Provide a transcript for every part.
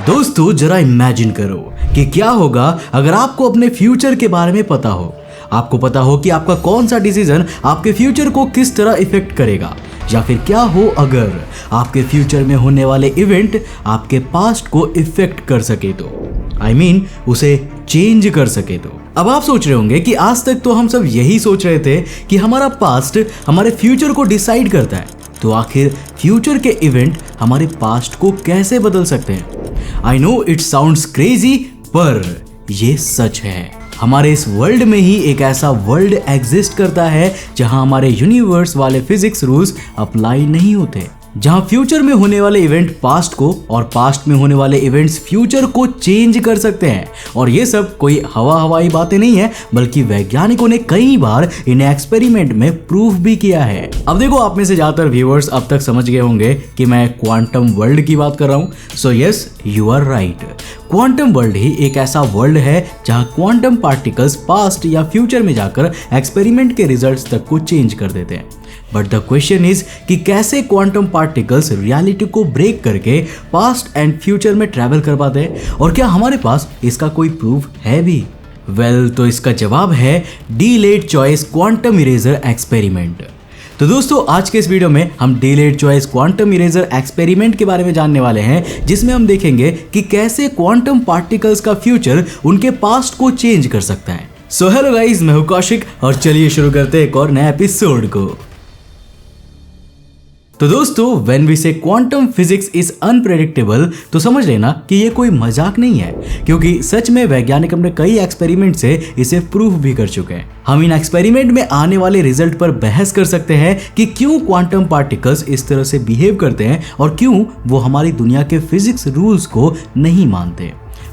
दोस्तों जरा इमेजिन करो कि क्या होगा अगर आपको अपने फ्यूचर के बारे में पता हो। आपको पता हो कि आपका कौन सा डिसीजन आपके फ्यूचर को किस तरह इफेक्ट करेगा, या फिर क्या हो अगर आपके फ्यूचर में होने वाले इवेंट आपके पास्ट को इफेक्ट कर सके तो उसे चेंज कर सके तो। अब आप सोच रहे होंगे कि आज तक तो हम सब यही सोच रहे थे कि हमारा पास्ट हमारे फ्यूचर को डिसाइड करता है, तो आखिर फ्यूचर के इवेंट हमारे पास्ट को कैसे बदल सकते हैं। I know it sounds crazy, पर ये सच है। हमारे इस वर्ल्ड में ही एक ऐसा वर्ल्ड एग्जिस्ट करता है जहां हमारे यूनिवर्स वाले फिजिक्स रूल्स अप्लाई नहीं होते, जहां फ्यूचर में होने वाले इवेंट पास्ट को और पास्ट में होने वाले इवेंट्स फ्यूचर को चेंज कर सकते हैं। और ये सब कोई हवाई बातें नहीं है, बल्कि वैज्ञानिकों ने कई बार इन्हें एक्सपेरिमेंट में प्रूफ भी किया है। अब देखो, आप में से ज्यादातर व्यूअर्स अब तक समझ गए होंगे कि मैं क्वांटम वर्ल्ड की बात कर रहा हूं। So yes, you are right. Quantum world ही एक ऐसा वर्ल्ड है जहां क्वांटम पार्टिकल्स पास्ट या फ्यूचर में जाकर एक्सपेरिमेंट के रिजल्ट्स तक को चेंज कर देते हैं। बट द क्वेश्चन इज कि कैसे क्वांटम पार्टिकल्स रियलिटी को ब्रेक करके पास्ट एंड फ्यूचर में ट्रैवल कर पाते हैं, और क्या हमारे पास इसका कोई प्रूफ है भी? तो इसका जवाब है delayed choice quantum eraser experiment. तो दोस्तों, आज के इस वीडियो में हम delayed choice quantum eraser experiment के बारे में जानने वाले हैं, जिसमें हम देखेंगे कि कैसे क्वांटम पार्टिकल्स का फ्यूचर उनके पास्ट को चेंज कर सकता है। सो हेलो गाइस, मैं हूं कौशिक, और चलिए शुरू करते हैं एक और नए एपिसोड को। तो दोस्तों, व्हेन वी से क्वांटम फिजिक्स इज अनप्रेडिक्टेबल, तो समझ लेना कि ये कोई मजाक नहीं है, क्योंकि सच में वैज्ञानिक अपने कई एक्सपेरिमेंट से इसे प्रूफ भी कर चुके हैं। हम इन एक्सपेरिमेंट में आने वाले रिजल्ट पर बहस कर सकते हैं कि क्यों क्वांटम पार्टिकल्स इस तरह से बिहेव करते हैं और क्यों वो हमारी दुनिया के फिजिक्स रूल्स को नहीं मानते।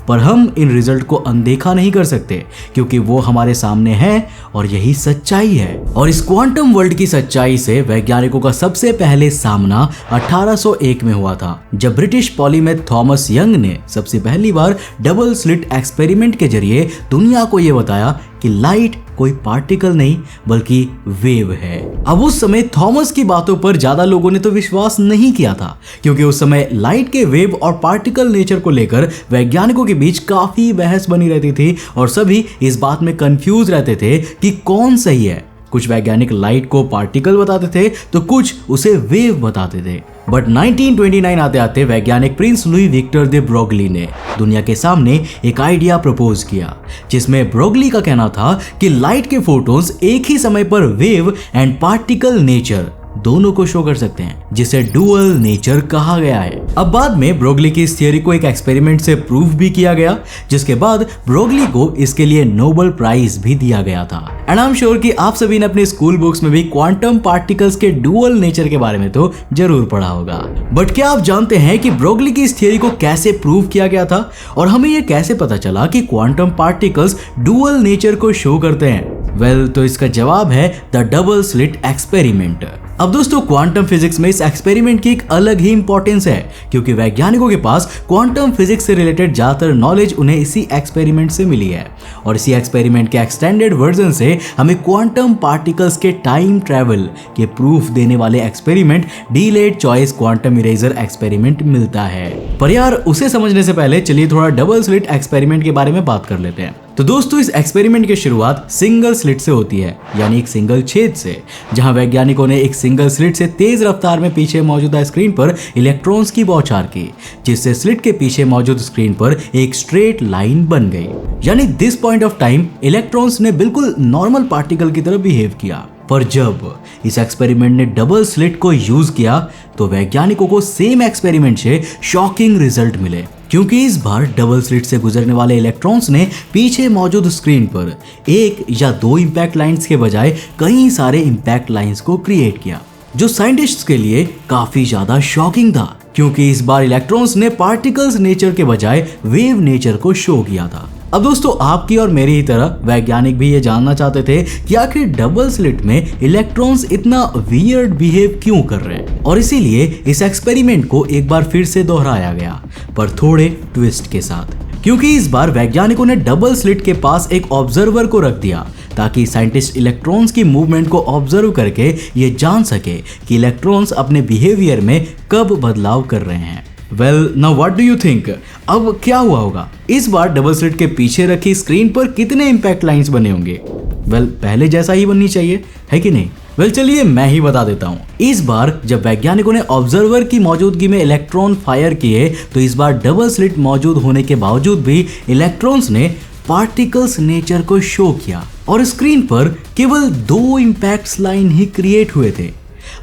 पर हम इन रिजल्ट को अनदेखा नहीं कर सकते, क्योंकि वो हमारे सामने है और यही सच्चाई है। और इस क्वांटम वर्ल्ड की सच्चाई से वैज्ञानिकों का सबसे पहले सामना 1801 में हुआ था, जब ब्रिटिश पॉलीमैथ थॉमस यंग ने सबसे पहली बार डबल स्लिट एक्सपेरिमेंट के जरिए दुनिया को यह बताया कि लाइट कोई पार्टिकल नहीं बल्कि वेव है। अब उस समय थॉमस की बातों पर ज्यादा लोगों ने तो विश्वास नहीं किया था, क्योंकि उस समय लाइट के वेव और पार्टिकल नेचर को लेकर वैज्ञानिकों के बीच काफी बहस बनी रहती थी, और सभी इस बात में कंफ्यूज रहते थे कि कौन सही है। कुछ वैज्ञानिक लाइट को पार्टिकल बताते थे, तो कुछ उसे वेव बताते थे। बट 1929 आते आते वैज्ञानिक प्रिंस लुई विक्टर दे ब्रोगली ने दुनिया के सामने एक आइडिया प्रपोज किया, जिसमें ब्रोगली का कहना था कि लाइट के फोटॉन्स एक ही समय पर वेव एंड पार्टिकल नेचर दोनों को शो कर सकते हैं, जिसे डुअल नेचर कहा गया है। अब बाद में ब्रोगली की इस थियरी को एक एक्सपेरिमेंट से प्रूफ भी किया गया, जिसके बाद ब्रोगली को इसके लिए नोबेल प्राइज भी दिया गया था। एंड आई एम श्योर कि आप सभी ने अपने स्कूल बुक्स में भी क्वांटम पार्टिकल्स के डुअल नेचर के बारे में तो जरूर पढ़ा होगा। बट क्या आप जानते हैं कि ब्रोगली की इस थियरी को कैसे प्रूव किया गया था, और हमें यह कैसे पता चला कि क्वांटम पार्टिकल्स डुअल नेचर को शो करते हैं? तो इसका जवाब है द डबल स्लिट एक्सपेरिमेंट। अब दोस्तों, क्वांटम फिजिक्स में इस एक्सपेरिमेंट की एक अलग ही इंपॉर्टेंस है, क्योंकि वैज्ञानिकों के पास क्वांटम फिजिक्स से रिलेटेड ज्यादातर नॉलेज उन्हें इसी एक्सपेरिमेंट से मिली है, और इसी एक्सपेरिमेंट के एक्सटेंडेड वर्जन से हमें क्वांटम पार्टिकल्स के टाइम ट्रैवल के प्रूफ देने वाले experiment delayed choice quantum eraser experiment मिलता है। पर यार, उसे समझने से पहले चलिए थोड़ा डबल स्लिट एक्सपेरिमेंट के बारे में बात कर लेते हैं। तो दोस्तों, इस एक्सपेरिमेंट की शुरुआत सिंगल स्लिट से होती है, यानी एक सिंगल छेद से, जहां वैज्ञानिकों ने एक सिंगल स्लिट से तेज रफ्तार में पीछे मौजूदा स्क्रीन पर इलेक्ट्रॉन्स की बौछार की, जिससे स्लिट के पीछे मौजूद स्क्रीन पर एक स्ट्रेट लाइन बन गई। यानी this point of time electrons ने बिल्कुल नॉर्मल पार्टिकल की तरह बिहेव किया। पर जब इस एक्सपेरिमेंट ने डबल स्लिट को यूज किया, तो वैज्ञानिकों को सेम एक्सपेरिमेंट से शॉकिंग रिजल्ट मिले, क्योंकि इस बार डबल स्लिट से गुजरने वाले इलेक्ट्रॉन्स ने पीछे मौजूद स्क्रीन पर एक या दो इंपैक्ट लाइंस के बजाय कई सारे इंपैक्ट लाइंस को क्रिएट किया, जो साइंटिस्ट्स के लिए काफी ज्यादा शॉकिंग था, क्योंकि इस बार इलेक्ट्रॉन्स ने पार्टिकल्स नेचर के बजाय वेव नेचर को शो किया था। अब दोस्तों, आपकी और मेरी ही तरह वैज्ञानिक भी ये जानना चाहते थे कि आखिर डबल स्लिट में इलेक्ट्रॉन्स इतना वियर्ड बिहेव क्यों कर रहे हैं, और इसीलिए इस एक्सपेरिमेंट को एक बार फिर से दोहराया गया, पर थोड़े ट्विस्ट के साथ, क्योंकि इस बार वैज्ञानिकों ने डबल स्लिट के पास एक ऑब्जर्वर को रख दिया, ताकि साइंटिस्ट इलेक्ट्रॉन्स की मूवमेंट को ऑब्जर्व करके ये जान सके कि इलेक्ट्रॉन्स अपने बिहेवियर में कब बदलाव कर रहे हैं। Well now what do you think, अब क्या हुआ होगा? इस बार डबल स्लिट के पीछे रखी स्क्रीन पर कितने इंपैक्ट लाइंस बने होंगे? वेल पहले जैसा ही बननी चाहिए, है कि नहीं? वेल चलिए मैं ही बता देता हूँ। इस बार जब वैज्ञानिकों ने ऑब्जर्वर की मौजूदगी में इलेक्ट्रॉन फायर किए तो इस बार डबल स्लिट मौजूद होने के बावजूद भी इलेक्ट्रॉन्स ने पार्टिकल्स नेचर को शो किया और स्क्रीन पर केवल 2 इंपैक्ट लाइन ही क्रिएट हुए थे।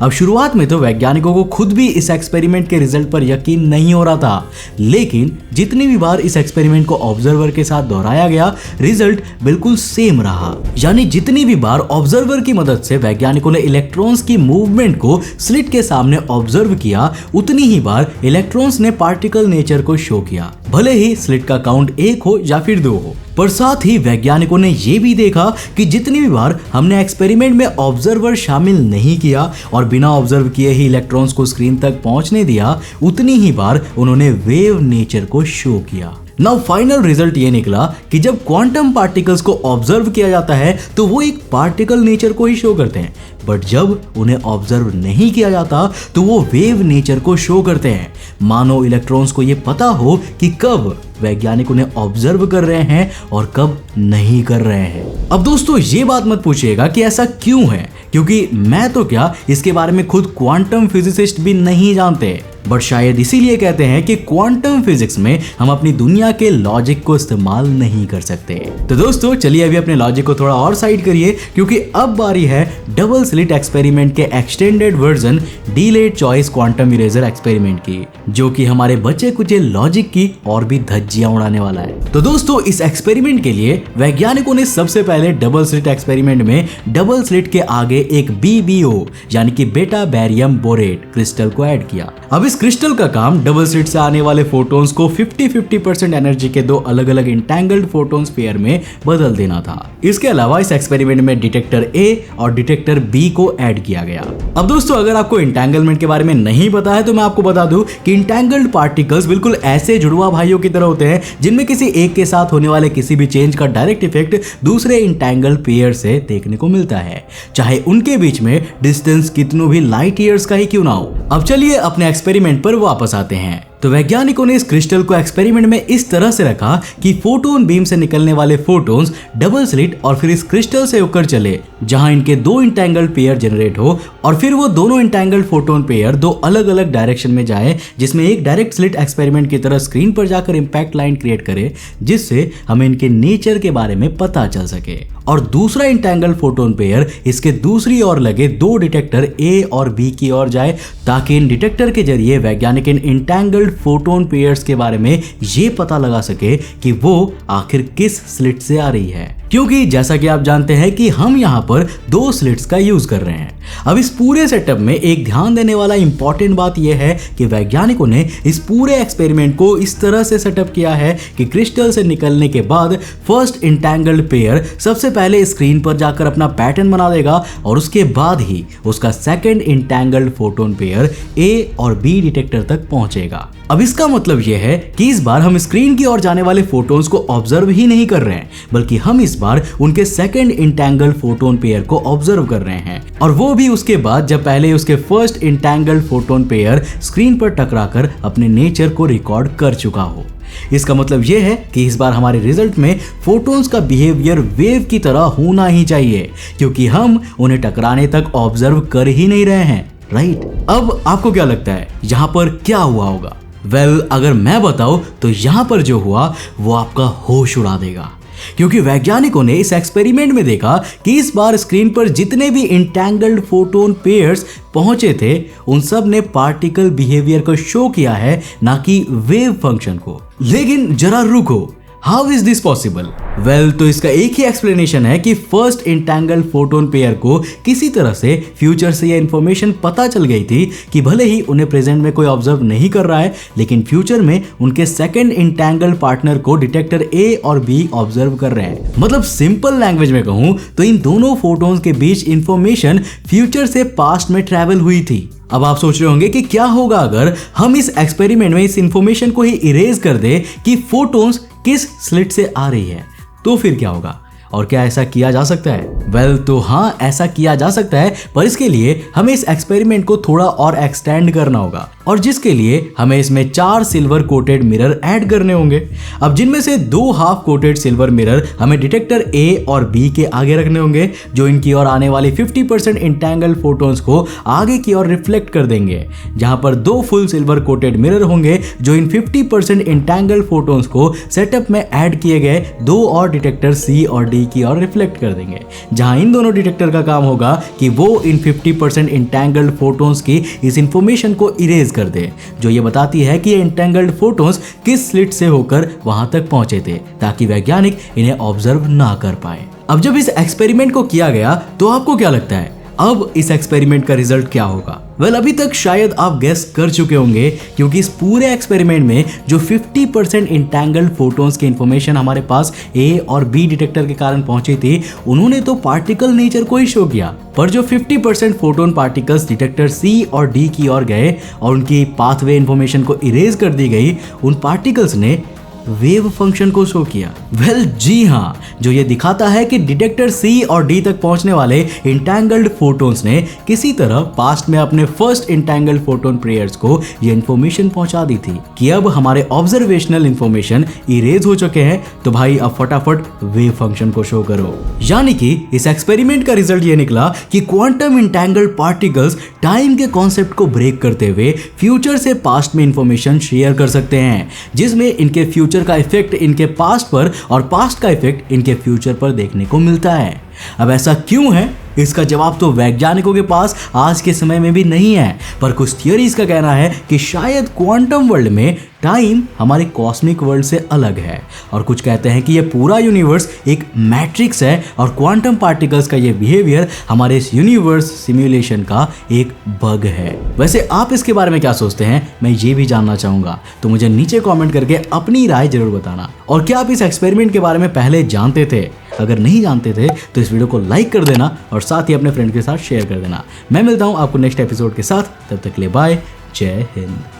अब शुरुआत में तो वैज्ञानिकों को खुद भी इस एक्सपेरिमेंट के रिजल्ट पर यकीन नहीं हो रहा था, लेकिन जितनी भी बार इस एक्सपेरिमेंट को ऑब्जर्वर के साथ दोहराया गया रिजल्ट बिल्कुल सेम रहा। यानी जितनी भी बार ऑब्जर्वर की मदद से वैज्ञानिकों ने इलेक्ट्रॉन्स की मूवमेंट को स्लिट के सामने ऑब्जर्व किया, उतनी ही बार इलेक्ट्रॉन्स ने पार्टिकल नेचर को शो किया, भले ही स्लिट का काउंट 1 हो या फिर 2 हो। पर साथ ही वैज्ञानिकों ने यह भी देखा कि जितनी भी बार हमने एक्सपेरिमेंट में ऑब्जर्वर शामिल नहीं किया और बिना ऑब्जर्व किए ही इलेक्ट्रॉन्स को स्क्रीन तक पहुंचने दिया, उतनी ही बार उन्होंने वेव नेचर को शो किया। नाउ फाइनल रिजल्ट ये निकला कि जब क्वांटम पार्टिकल्स को ऑब्जर्व किया जाता है तो वो एक पार्टिकल नेचर को ही शो करते हैं, बट जब उन्हें ऑब्जर्व नहीं किया जाता तो वो वेव नेचर को शो करते हैं, मानो इलेक्ट्रॉन्स को ये पता हो कि कब वैज्ञानिक उन्हें ऑब्जर्व कर रहे हैं और कब नहीं कर रहे हैं। अब दोस्तों ये बात मत पूछिएगा कि ऐसा क्यों है, क्योंकि मैं तो क्या इसके बारे में खुद क्वांटम फिजिसिस्ट भी नहीं जानते, बट शायद इसीलिए कहते हैं कि क्वांटम फिजिक्स में हम अपनी दुनिया के लॉजिक को इस्तेमाल नहीं कर सकते। तो दोस्तों चलिए अभी अपने लॉजिक को थोड़ा और साइड करिए, क्योंकि अब बारी है डबल स्लिट एक्सपेरिमेंट के extended version delayed choice quantum eraser experiment की, जो कि हमारे बचे कुचे लॉजिक की और भी धज्जियां उड़ाने वाला है। तो दोस्तों इस एक्सपेरिमेंट के लिए वैज्ञानिकों ने सबसे पहले डबल स्लिट एक्सपेरिमेंट में डबल स्लिट के आगे एक BBO यानी कि बेटा बैरियम बोरेट क्रिस्टल को ऐड किया। अब इस क्रिस्टल का काम डबल स्लिट से आने वाले फोटॉन्स को 50-50% एनर्जी के 2 अलग अलग इंटैंगल्ड फोटॉन्स पेयर में बदल देना था। इसके अलावा इस एक्सपेरिमेंट में डिटेक्टर A और डिटेक्टर B को ऐड किया गया। अब दोस्तों अगर आपको इंटैंगलमेंट के बारे में नहीं पता है तो मैं आपको बता दूं कि इंटैंगल्ड पार्टिकल्स बिल्कुल ऐसे जुड़वा भाइयों की तरह होते हैं जिनमें किसी एक के साथ होने वाले किसी भी चेंज का डायरेक्ट इफेक्ट दूसरे इंटैंगल्ड पेयर से देखने को मिलता है, चाहे उनके बीच में डिस्टेंस कितनों भी लाइट ईयर्स का ही क्यों ना हो। अब चलिए अपने एक्सपेरिमेंट पर वापस आते हैं। तो वैज्ञानिकों ने इस क्रिस्टल को एक्सपेरिमेंट में इस तरह से रखा कि फोटोन बीम से निकलने वाले फोटोन्स डबल स्लिट और फिर इस क्रिस्टल से होकर चले, जहां इनके 2 इंटैंगल्ड पेयर जनरेट हो और फिर वो दोनों इंटैंगल्ड फोटोन पेयर 2 अलग अलग डायरेक्शन में जाए, जिसमें एक डायरेक्ट स्लिट एक्सपेरिमेंट की तरह स्क्रीन पर जाकर इंपैक्ट लाइन क्रिएट करे, जिससे हमें इनके नेचर के बारे में पता चल सके, और दूसरा इंटैंगल्ड फोटोन पेयर इसके दूसरी ओर लगे 2 डिटेक्टर A और B की ओर जाए, ताकि इन डिटेक्टर के जरिए वैज्ञानिक इन इंटैंगल्ड फोटोन पेयर्स के बारे में ये पता लगा सके कि वो आखिर किस स्लिट से आ रही है, क्योंकि जैसा कि आप जानते हैं कि हम यहाँ पर 2 स्लिट्स का यूज कर रहे हैं। अब इस पूरे सेटअप में एक ध्यान देने वाला इंपॉर्टेंट बात यह है कि वैज्ञानिकों ने इस पूरे एक्सपेरिमेंट को इस तरह से सेटअप किया है कि क्रिस्टल से निकलने के बाद फर्स्ट इंटैंगल्ड पेयर सबसे पहले स्क्रीन पर जाकर अपना पैटर्न बना देगा और उसके बाद ही उसका second entangled photon pair A और B डिटेक्टर तक पहुंचेगा। अब इसका मतलब यह है कि इस बार हम स्क्रीन की ओर जाने वाले फोटोन्स को ऑब्जर्व ही नहीं कर रहे हैं, बल्कि हम इस बार उनके सेकंड इंटैंगल्ड फोटोन पेयर को ऑब्जर्व कर रहे हैं, और वो भी उसके बाद जब पहले उसके first entangled photon pair screen पर टकराकर अपने नेचर को रिकॉर्ड कर चुका हो। इसका मतलब यह है कि इस बार हमारे रिजल्ट में फोटोन्स का बिहेवियर वेव की तरह होना ही चाहिए, क्योंकि हम उन्हें टकराने तक ऑब्जर्व कर ही नहीं रहे हैं, राइट? अब आपको क्या लगता है यहाँ पर क्या हुआ होगा? वेल, अगर मैं बताऊं तो यहाँ पर जो हुआ वो आपका होश उड़ा देगा, क्योंकि वैज्ञानिकों ने इस एक्सपेरिमेंट में देखा कि इस बार स्क्रीन पर जितने भी इंटैंगल्ड फोटोन पेयर्स पहुंचे थे उन सब ने पार्टिकल बिहेवियर को शो किया है, ना कि वेव फंक्शन को। लेकिन जरा रुको, how is this possible? Well, तो इसका एक ही एक्सप्लेनेशन है कि फर्स्ट इंटैंगल्ड फोटोन पेयर को किसी तरह से फ्यूचर से यह इंफॉर्मेशन पता चल गई थी कि भले ही उन्हें प्रेजेंट में कोई ऑब्जर्व नहीं कर रहा है, लेकिन फ्यूचर में उनके सेकंड इंटैंगल्ड पार्टनर को डिटेक्टर A और B ऑब्जर्व कर रहे हैं। मतलब सिंपल लैंग्वेज में कहूं तो इन दोनों फोटोन्स के बीच इंफॉर्मेशन फ्यूचर से पास्ट में ट्रैवल हुई थी। अब आप सोच रहे होंगे कि क्या होगा अगर हम इस एक्सपेरिमेंट में इस इंफॉर्मेशन को ही इरेज कर दे कि फोटोन्स किस स्लिट से आ रही है, तो फिर क्या होगा और क्या ऐसा किया जा सकता है? वेल तो हाँ, ऐसा किया जा सकता है, पर इसके लिए हमें इस एक्सपेरिमेंट को थोड़ा और एक्सटेंड करना होगा, और जिसके लिए हमें इसमें 4 सिल्वर कोटेड मिरर ऐड करने होंगे। अब जिनमें से 2 हाफ कोटेड सिल्वर मिरर हमें डिटेक्टर ए और बी के आगे रखने होंगे, जो इनकी ओर आने वाली 50% इंटैंगल्ड फोटोन्स को आगे की ओर रिफ्लेक्ट कर देंगे, जहां पर 2 फुल सिल्वर कोटेड मिरर होंगे जो इन 50% इंटैंगल्ड फोटोन्स को सेटअप में ऐड किए गए 2 और डिटेक्टर सी और डी की ओर रिफ्लेक्ट कर देंगे, जहां इन दोनों डिटेक्टर का काम होगा कि वो इन 50% इंटैंगल्ड फोटोन्स की इस इंफॉर्मेशन को इरेज कर दे, जो ये बताती है कि ये इंटैंगल्ड फोटोन्स किस स्लिट से होकर वहां तक पहुंचे थे, ताकि वैज्ञानिक इन्हें ऑब्जर्व ना कर पाए। अब जब इस एक्सपेरिमेंट को किया गया तो आपको क्या लगता है अब इस एक्सपेरिमेंट का रिजल्ट क्या होगा? वेल, अभी तक शायद आप गेस कर चुके होंगे, क्योंकि इस पूरे एक्सपेरिमेंट में जो 50% इंटैंगल्ड फोटोन्स की इंफॉर्मेशन हमारे पास ए और बी डिटेक्टर के कारण पहुंची थी, उन्होंने तो पार्टिकल नेचर को ही शो किया, पर जो 50% फोटोन पार्टिकल्स डिटेक्टर सी और डी की ओर गए और उनकी पाथवे इंफॉर्मेशन को इरेज कर दी गई, उन पार्टिकल्स ने वेव फंक्शन को शो किया। वेल जी हाँ, जो ये दिखाता है कि डिटेक्टर सी और डी तक पहुंचने वाले इंटैंगल्ड फोटोन्स ने किसी तरह पास्ट में अपने फर्स्ट इंटैंगल्ड फोटोन पेयर्स को ये इंफॉर्मेशन पहुंचा दी थी कि अब हमारे ऑब्जर्वेशनल इंफॉर्मेशन इरेज हो चुके हैं, तो भाई अब फटाफट वेव फंक्शन को शो करो। यानी कि इस एक्सपेरिमेंट का रिजल्ट ये निकला कि क्वांटम इंटैंगल्ड पार्टिकल्स टाइम के कॉन्सेप्ट को ब्रेक करते हुए फ्यूचर से पास्ट में इंफॉर्मेशन शेयर कर सकते हैं, जिसमें इनके फ्यूचर का इफेक्ट इनके पास्ट पर और पास्ट का इफेक्ट इनके फ्यूचर पर देखने को मिलता है। अब ऐसा क्यों है, इसका जवाब तो वैज्ञानिकों के पास आज के समय में भी नहीं है, पर कुछ थियरीज का कहना है कि शायद क्वांटम वर्ल्ड में टाइम हमारे कॉस्मिक वर्ल्ड से अलग है, और कुछ कहते हैं कि ये पूरा यूनिवर्स एक मैट्रिक्स है और क्वांटम पार्टिकल्स का ये बिहेवियर हमारे इस यूनिवर्स सिमुलेशन का एक बग है। वैसे आप इसके बारे में क्या सोचते हैं, मैं ये भी जानना चाहूंगा, तो मुझे नीचे कॉमेंट करके अपनी राय जरूर बताना। और क्या आप इस एक्सपेरिमेंट के बारे में पहले जानते थे? अगर नहीं जानते थे तो इस वीडियो को लाइक कर देना और साथ ही अपने फ्रेंड के साथ शेयर कर देना। मैं मिलता हूं आपको नेक्स्ट एपिसोड के साथ, तब तक के लिए बाय, जय हिंद।